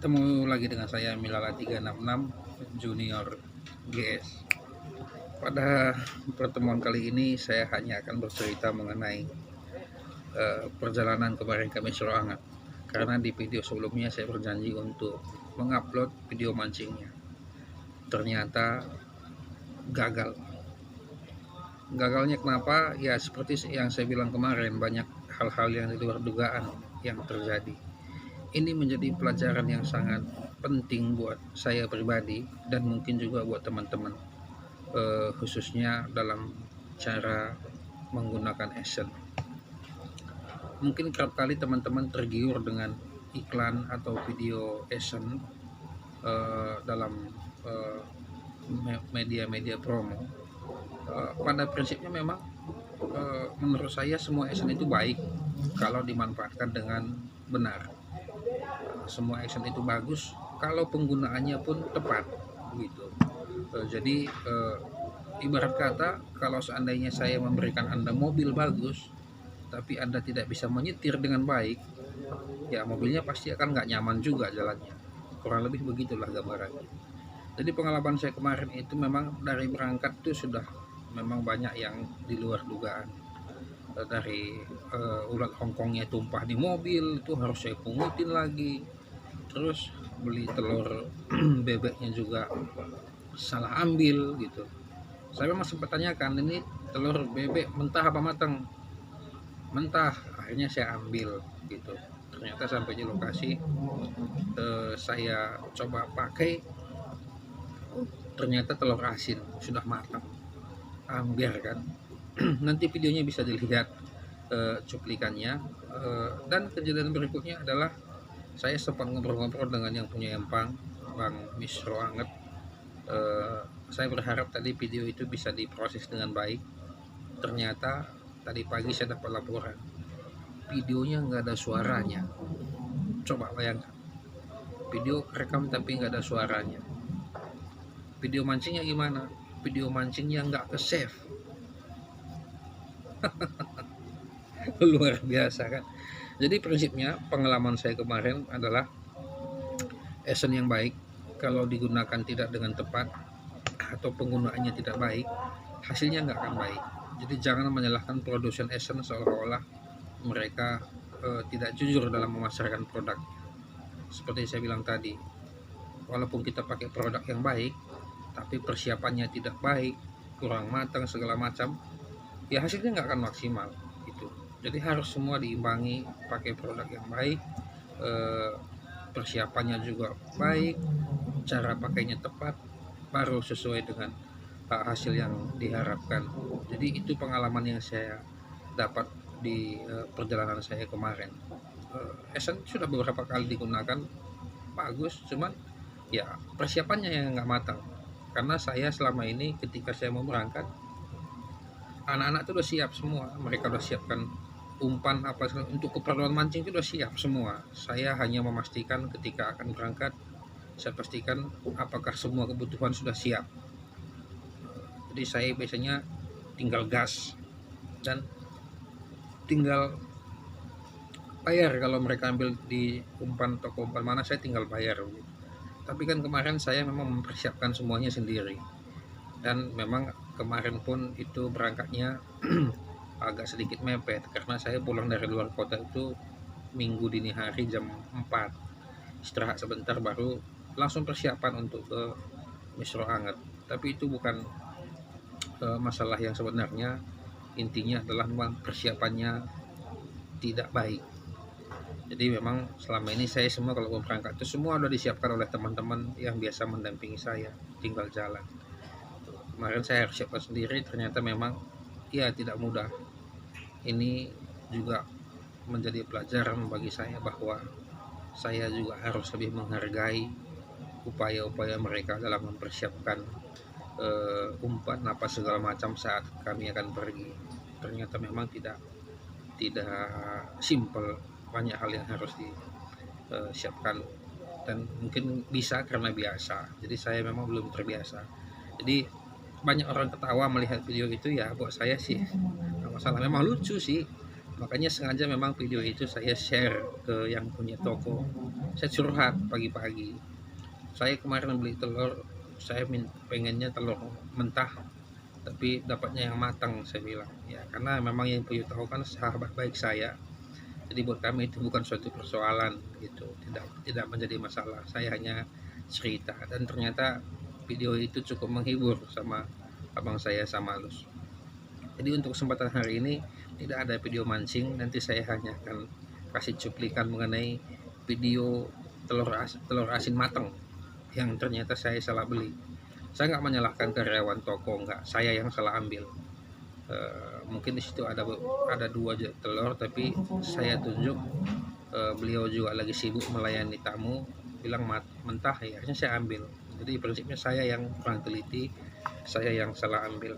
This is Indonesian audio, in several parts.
Ketemu lagi dengan saya Milala 366 Junior GS. Pada pertemuan kali ini saya hanya akan bercerita mengenai perjalanan kemarin kami Seroangat. Karena di video sebelumnya saya berjanji untuk mengupload video mancingnya. Ternyata gagal. Gagalnya kenapa? Ya seperti yang saya bilang kemarin, banyak hal-hal yang di luar dugaan yang terjadi. Ini menjadi pelajaran yang sangat penting buat saya pribadi dan mungkin juga buat teman-teman, khususnya dalam cara menggunakan Action. Mungkin kerap kali teman-teman tergiur dengan iklan atau video Action dalam media-media promo. Pada prinsipnya memang menurut saya semua Action itu baik kalau dimanfaatkan dengan benar. Semua Action itu bagus kalau penggunaannya pun tepat begitu. Jadi ibarat kata, kalau seandainya saya memberikan Anda mobil bagus tapi Anda tidak bisa menyetir dengan baik, ya mobilnya pasti akan nggak nyaman juga jalannya. Kurang lebih begitulah gambarannya. Jadi pengalaman saya kemarin itu memang dari berangkat tuh sudah memang banyak yang di luar dugaan. Dari ulat hongkongnya tumpah di mobil itu harus saya pungutin lagi. Terus beli telur bebeknya juga salah ambil gitu. Saya memang sempat tanyakan, ini telur bebek mentah apa matang? Mentah. Akhirnya saya ambil gitu. Ternyata sampai di lokasi saya coba pakai, ternyata telur asin sudah matang, ambiar kan. Nanti videonya bisa dilihat cuplikannya. Dan kejadian berikutnya adalah saya sempat ngobrol-ngobrol dengan yang punya empang, Bang Misro Anget. Saya berharap tadi video itu bisa diproses dengan baik. Ternyata tadi pagi saya dapat laporan, videonya nggak ada suaranya. Coba bayangkan, video rekam tapi nggak ada suaranya. Video mancingnya gimana? Video mancingnya nggak ke save. Luar biasa kan. Jadi prinsipnya pengalaman saya kemarin adalah Action yang baik kalau digunakan tidak dengan tepat atau penggunaannya tidak baik, hasilnya nggak akan baik. Jadi jangan menyalahkan produsen Action seolah-olah mereka tidak jujur dalam memasarkan produk. Seperti saya bilang tadi, walaupun kita pakai produk yang baik tapi persiapannya tidak baik, kurang matang segala macam, ya hasilnya nggak akan maksimal gitu. Jadi harus semua diimbangi, pakai produk yang baik, persiapannya juga baik, cara pakainya tepat, baru sesuai dengan hasil yang diharapkan. Jadi itu pengalaman yang saya dapat di perjalanan saya kemarin. Action sudah beberapa kali digunakan, bagus, cuman ya persiapannya yang nggak matang. Karena saya selama ini ketika saya mau berangkat, anak-anak itu udah siap semua, mereka udah siapkan umpan apa untuk keperluan mancing itu udah siap semua. Saya hanya memastikan ketika akan berangkat, saya pastikan apakah semua kebutuhan sudah siap. Jadi saya biasanya tinggal gas dan tinggal bayar. Kalau mereka ambil di umpan toko umpan mana, saya tinggal bayar. Tapi kan kemarin saya memang mempersiapkan semuanya sendiri, dan memang kemarin pun itu berangkatnya agak sedikit mepet karena saya pulang dari luar kota itu minggu dini hari jam 4, istirahat sebentar baru langsung persiapan untuk ke Misro Anget. Tapi itu bukan masalah yang sebenarnya, intinya adalah memang persiapannya tidak baik. Jadi memang selama ini saya semua kalau mau berangkat itu semua sudah disiapkan oleh teman-teman yang biasa mendampingi saya, tinggal jalan. Kemarin saya harus siapkan sendiri, ternyata memang ya tidak mudah. Ini juga menjadi pelajaran bagi saya bahwa saya juga harus lebih menghargai upaya-upaya mereka dalam mempersiapkan umpan apa segala macam saat kami akan pergi. Ternyata memang tidak simpel, banyak hal yang harus disiapkan, dan mungkin bisa karena biasa. Jadi saya memang belum terbiasa. Jadi banyak orang ketawa melihat video itu, ya buat saya sih nggak masalah, memang lucu sih. Makanya sengaja memang video itu saya share ke yang punya toko. Saya curhat pagi-pagi. Saya kemarin beli telur, saya pengennya telur mentah, tapi dapatnya yang matang, saya bilang. Ya, karena memang yang punya toko kan sahabat baik saya. Jadi buat kami itu bukan suatu persoalan gitu, tidak menjadi masalah. Saya hanya cerita dan ternyata video itu cukup menghibur sama abang saya sama Lus. Jadi untuk kesempatan hari ini tidak ada video mancing, nanti saya hanya akan kasih cuplikan mengenai video telur asin matang yang ternyata saya salah beli. Saya nggak menyalahkan karyawan toko, nggak, saya yang salah ambil. Mungkin di situ ada dua telur, tapi saya tunjuk beliau juga lagi sibuk melayani tamu, bilang mentah, ya akhirnya saya ambil. Jadi prinsipnya saya yang kurang teliti, saya yang salah ambil.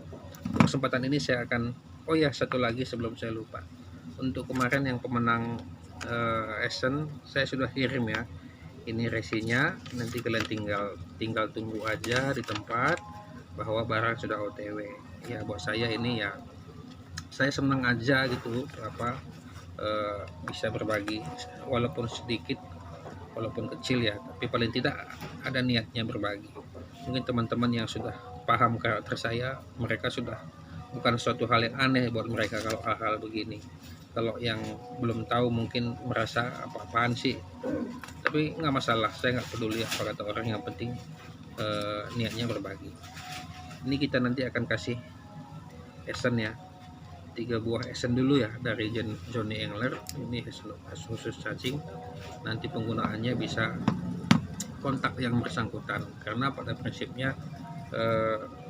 Kesempatan ini saya akan, oh ya satu lagi sebelum saya lupa, untuk kemarin yang pemenang Essen saya sudah kirim ya, ini resinya, nanti kalian tinggal tunggu aja di tempat bahwa barang sudah OTW. Ya buat saya ini ya, saya senang aja gitu bisa berbagi walaupun sedikit, walaupun kecil ya, tapi paling tidak ada niatnya berbagi. Mungkin teman-teman yang sudah paham karakter saya, mereka sudah bukan suatu hal yang aneh buat mereka kalau hal-hal begini. Kalau yang belum tahu mungkin merasa apa-apaan sih, tapi nggak masalah, saya nggak peduli apa kata orang, yang penting niatnya berbagi. Ini kita nanti akan kasih Essen ya, 3 buah Essen dulu ya dari Johnny Engler. Ini khusus cacing, nanti penggunaannya bisa kontak yang bersangkutan, karena pada prinsipnya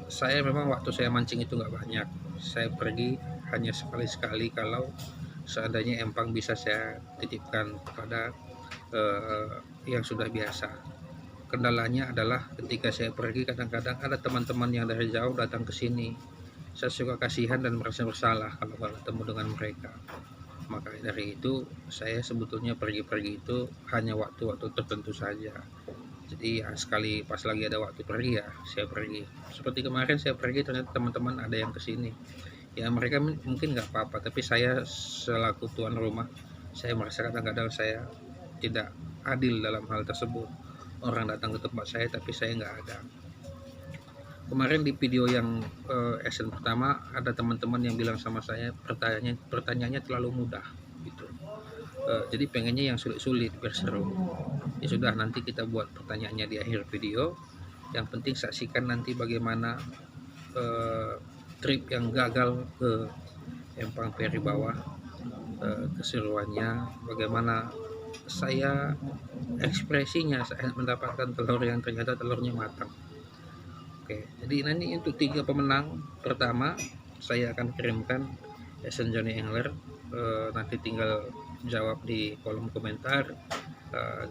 saya memang waktu saya mancing itu nggak banyak, saya pergi hanya sekali-sekali kalau seandainya empang bisa saya titipkan kepada yang sudah biasa. Kendalanya adalah ketika saya pergi kadang-kadang ada teman-teman yang dari jauh datang ke sini. Saya suka kasihan dan merasa bersalah kalau bertemu dengan mereka. Maka dari itu saya sebetulnya pergi-pergi itu hanya waktu-waktu tertentu saja. Jadi ya sekali pas lagi ada waktu pergi ya saya pergi. Seperti kemarin saya pergi ternyata teman-teman ada yang kesini. Ya mereka mungkin nggak apa-apa, tapi saya selaku tuan rumah, saya merasa kadang-kadang saya tidak adil dalam hal tersebut. Orang datang ke tempat saya tapi saya nggak ada. Kemarin di video yang Essen pertama ada teman-teman yang bilang sama saya pertanyaannya terlalu mudah gitu. Jadi pengennya yang sulit-sulit biar seru. Ya sudah, nanti kita buat pertanyaannya di akhir video. Yang penting saksikan nanti bagaimana trip yang gagal ke Empang Peri bawah, keseruannya, bagaimana saya ekspresinya saya mendapatkan telur yang ternyata telurnya matang. Oke, jadi nanti untuk 3 pemenang pertama saya akan kirimkan Essen Johnny Engler. Nanti tinggal jawab di kolom komentar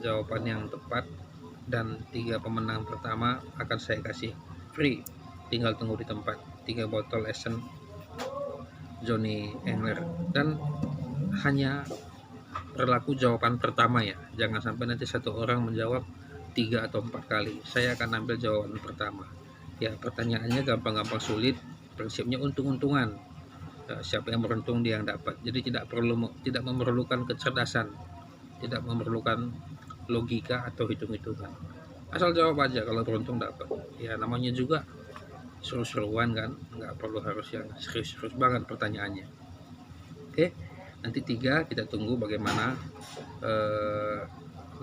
jawaban yang tepat, dan 3 pemenang pertama akan saya kasih free, tinggal tunggu di tempat, 3 botol Essen Johnny Engler, dan hanya berlaku jawaban pertama ya, jangan sampai nanti satu orang menjawab 3 atau 4 kali. Saya akan ambil jawaban pertama ya. Pertanyaannya gampang-gampang sulit, prinsipnya untung-untungan, siapa yang beruntung dia yang dapat. Jadi tidak memerlukan kecerdasan, tidak memerlukan logika atau hitung-hitungan, asal jawab aja, kalau beruntung dapat. Ya namanya juga seru-seruan kan, nggak perlu harus yang serius-serius banget pertanyaannya. Oke, nanti 3 kita tunggu bagaimana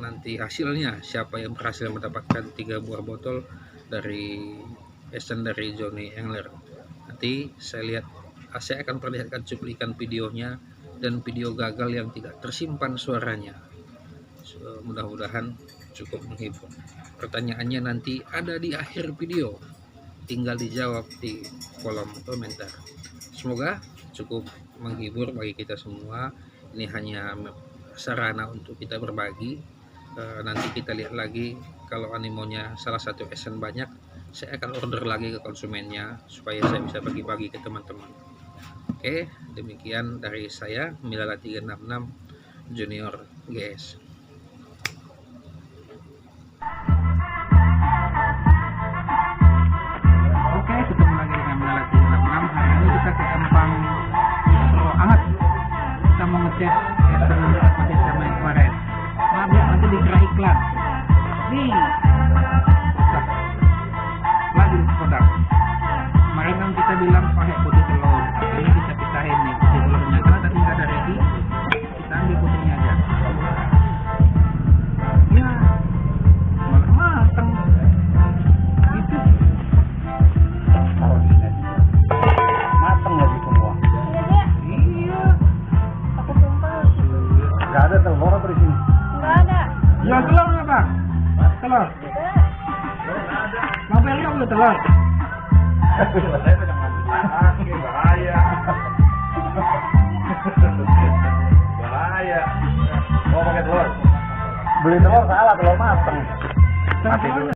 nanti hasilnya, siapa yang berhasil mendapatkan 3 buah botol dari Essen dari Johnny Engler. Nanti saya akan perlihatkan cuplikan videonya dan video gagal yang tidak tersimpan suaranya. Mudah-mudahan cukup menghibur. Pertanyaannya nanti ada di akhir video, tinggal dijawab di kolom komentar. Semoga cukup menghibur bagi kita semua. Ini hanya sarana untuk kita berbagi. Nanti kita lihat lagi, kalau animonya salah satu Essen banyak, saya akan order lagi ke konsumennya supaya saya bisa bagi-bagi ke teman-teman. Oke, demikian dari saya, Milala 366 Junior GS. Oke, ketemu lagi dengan Milala 366. Hari ini kita ke Empang Anget. Kita mau ngecek pakai sama yang kemarin. Maaf ya, nanti dikira iklan. Nih, lagi produk. Kemarin kan kita bilang pakai putih telur, ini kita pisahin nih putih telurnya karena tadi nggak ada ready. Kita ambil putihnya aja. Ya, malah matang. Itu Mateng lagi semua. iya. Aku sumpah. Gak ada telur apa di sini? Nggak ada. Ya telur apa? Telur. Mau beli nggak telur? Bahaya. Bahaya. Mau pakai telur? Beli telur salah, telur mateng. Mati dulu.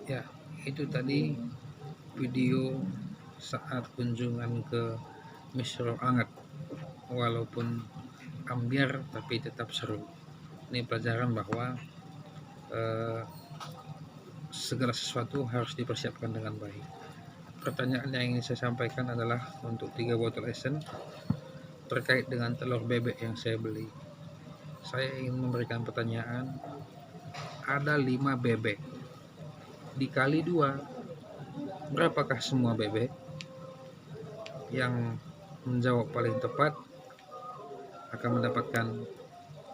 Ya, itu tadi video saat kunjungan ke Misro Anget. Walaupun ambiar tapi tetap seru. Ini pelajaran bahwa segala sesuatu harus dipersiapkan dengan baik. Pertanyaan yang ingin saya sampaikan adalah untuk 3 botol esen terkait dengan telur bebek yang saya beli. Saya ingin memberikan pertanyaan, ada 5 bebek dikali 2, berapakah semua bebek? Yang menjawab paling tepat akan mendapatkan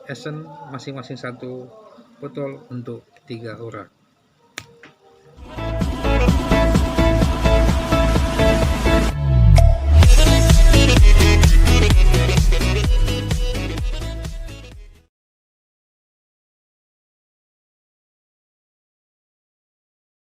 esen masing-masing 1 botol untuk 3 orang.